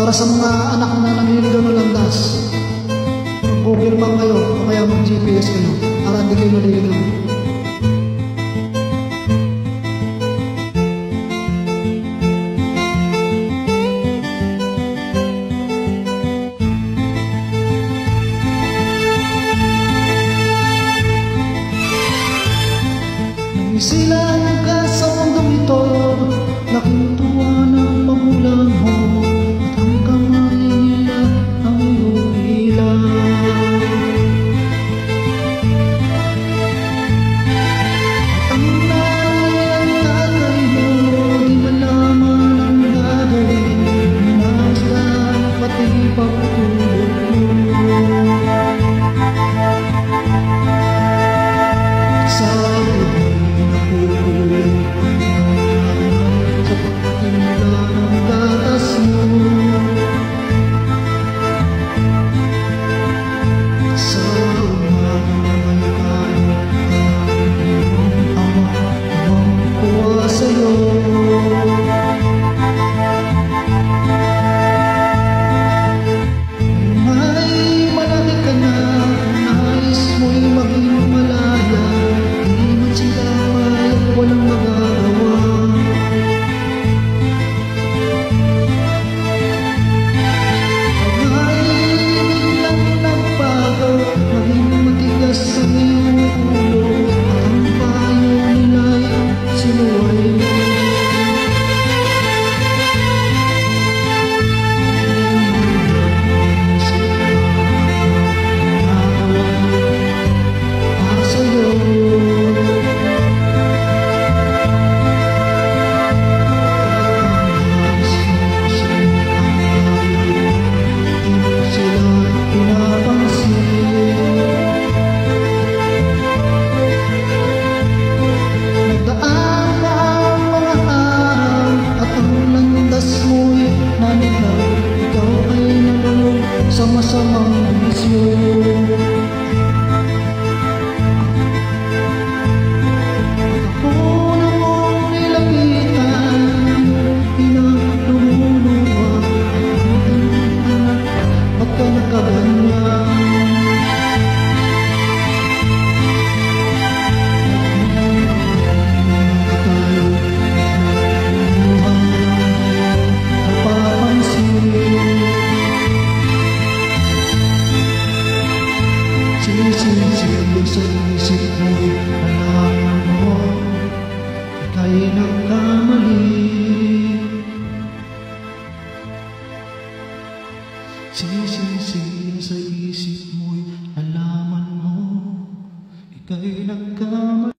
Para sa mga anak na naniligaw ng landas, mag-Google Map kayo o kaya mag-GPS kayo para hindi kayo maliligaw. Isilang ka sa mundong ito, laking tuwa ng magulang mo, at ang kamay nila ang iyong ilaw. At ang nanay at tatay mo, di malaman ang gagawin, minasdan pati pagtulog mo. Sa sama-samang bisyo. Ako na mong nilapitan, pinaluluwa, ba't ka nakaganyan? Sinisip sa isip mo'y alaman mo, ika'y nagkamali. Sinisip sa isip mo'y alaman mo, ika'y nagkamali.